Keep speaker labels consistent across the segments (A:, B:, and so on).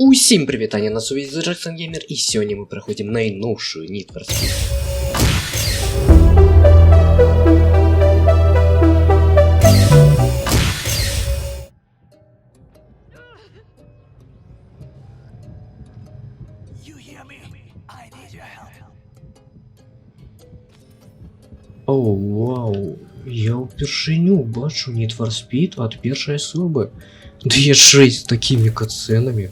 A: Усім привітання, на сувязі Jackson Gamer, і сьогодні ми проходимо найновшу Need for Speed. Оу, вау, я впершиню бачу Need for Speed от першої особи. Да є 6 з такими катсценами.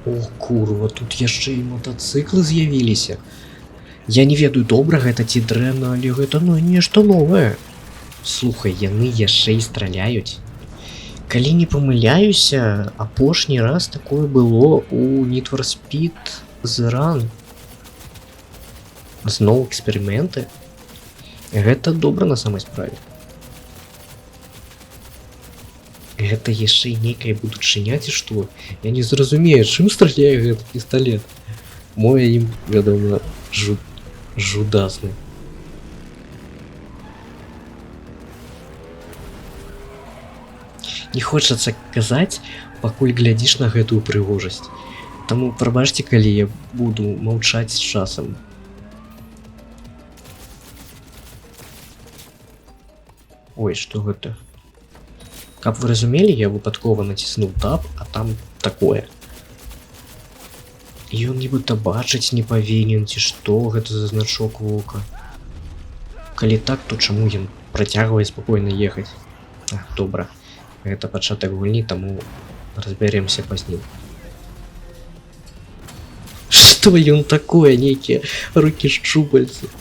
A: О, курва, тут яшчэ і мотоциклы з'явіліся. Я не ведаю, добра гэта ці дрэнна, але гэта нешта новае. Слухай, яны яшчэ і страляюць. Калі не памыляюся, апошні раз такое было у Need for Speed The Run. Зноў эксперыменты. Гэта добра на самай справе. Гэта яшчэ і нейкае будучыня ці што? Я не зразумею, чым страляе гэты пісталет. Мой ім, вядома, жудасны. Не хочацца казаць, пакуль глядзіш на гэтую прыгожасць. Таму прабачце, калі я буду маўчаць з часам. Ой, што гэта? Каб вы разумелі, я выпадкова націснуў таб, а там такое. Ён нібыта бачыць не павінен, ці што гэта за значок вока. Калі так, то чаму ён працягвае спакойна ехаць? А, добра. Гэта пачатак гульні, таму разбярэмся пазней. Што ён такое, нейкія рукі-шчупальцы?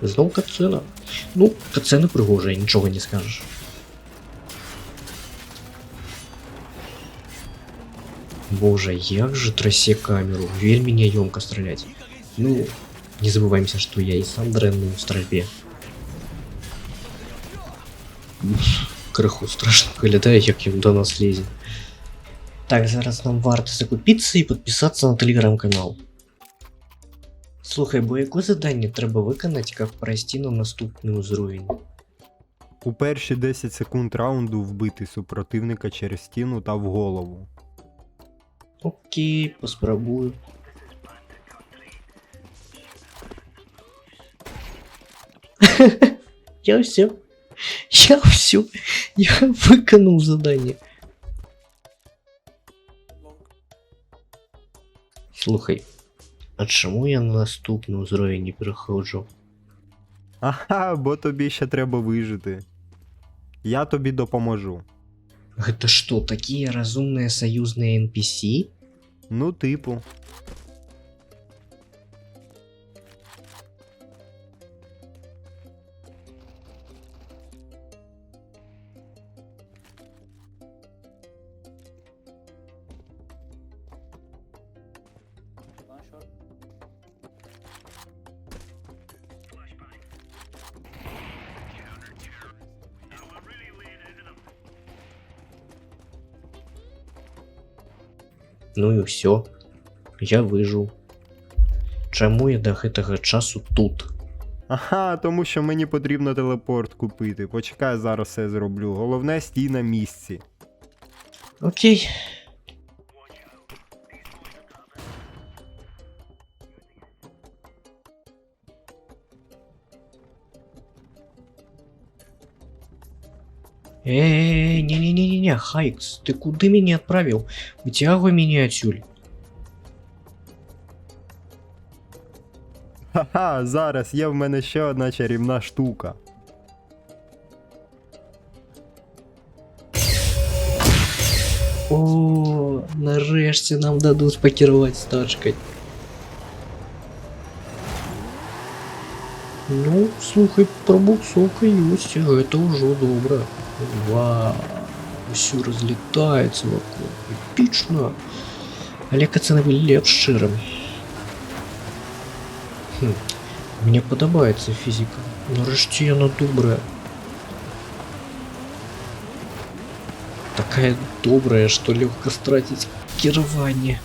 A: Зноў катсцэна. Ну, катсцэна прыгожая, нічога не скажаш. Боже, як же трасе камеру, вельмі няёмка страляць. Ну, не забываемся, што я і сам дрэнны ў стральбе. Крыху страшна выглядае, як ён да нас лезе. Так, зараз нам варта закупіцца і падпісацца на тэлеграм-канал. Слухай, бо якое заданне трэба выканаць, каб прайсці на наступны ўзровень?
B: У перші 10 секунд раунду вбити супротивника через стіну та в голову.
A: Окей, поспробую. Я выканал задание. Слухай, а чому я на наступний узровень не переходжу?
B: Ага, бо тобі ще треба вижити. Я тобі допоможу.
A: Гэта што, такія разумныя саюзныя NPC?
B: Ну, типу.
A: Ну і ўсё. Я выжыў. Чаму я да гэтага часу тут?
B: Ага, тому що мені потрібно телепорт купити. Почекай, зараз все зроблю. Головне, стій на місці.
A: Окей. Не-не-не-не, Хайкс, ты куды меня отправил? Вытягивай меня отсюль.
B: Ха-ха, зараз є в мене ще одна чарівна штука.
A: О, нарешті нам дадуть покерувати з тачкою. Ну, слухай, пробуксовка есть, это уже добро. Вау, все разлетается вокруг, эпично. Але кацаны былі лепш шчырым. Мне падабаецца фізіка. Нарэшце яна добрая. Такая добрая, что легко стратить кіраванне.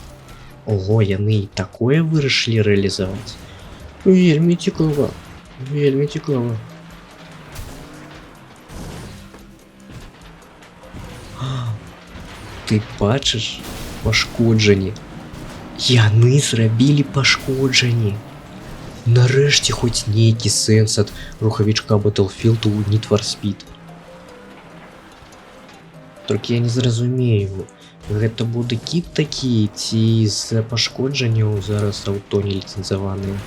A: Ого, яны і такое вырашылі рэалізаваць. Вельмі цікава. Вельмі цікава. Ты бачыш пашкоджанні. Яны зрабілі пашкоджанні. Нарэшце хоць нейкі сэнс ад рухавічка Battlefield у Need for Speed. Толькі я не зразумею, гэта будзе кіт такі, ці з-за пашкоджанняў зараз аўто не ліцэнзаваныя.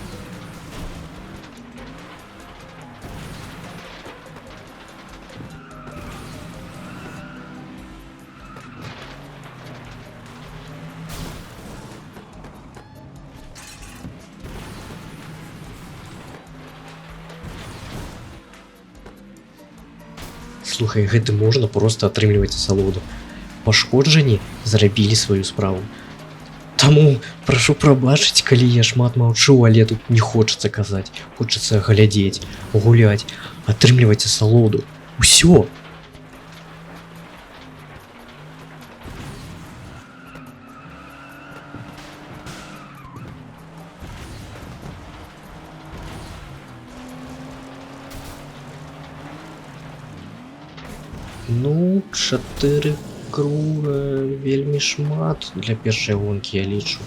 A: Слухай, гэта можна проста атрымліваць асалоду. Пашкоджанні зрабілі сваю справу. Таму прашу прабачыць, калі я шмат маўчу, але тут не хочацца казаць. Хочацца глядзець, гуляць, атрымліваць асалоду. Усё. Ну, 4 круга вельмі шмат для першай гонкі, я лічу.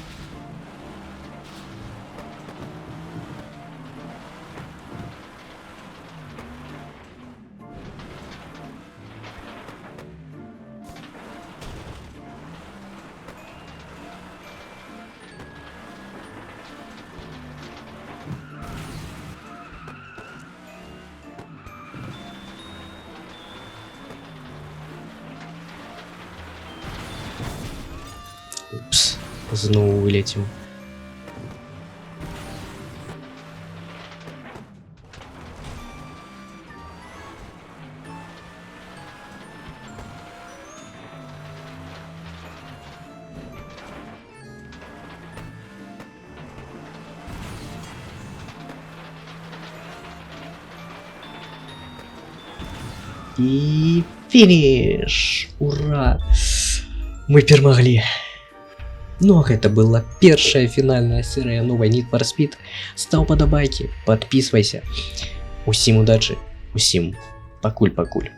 A: Упс, знову вилетів. І фініш! Ура! Мы перамаглі. Ну а гэта была першая фінальная серыя новай Need for Speed. Стаў падабайкі, падпісвайся. Усім удачы, усім пакуль-пакуль.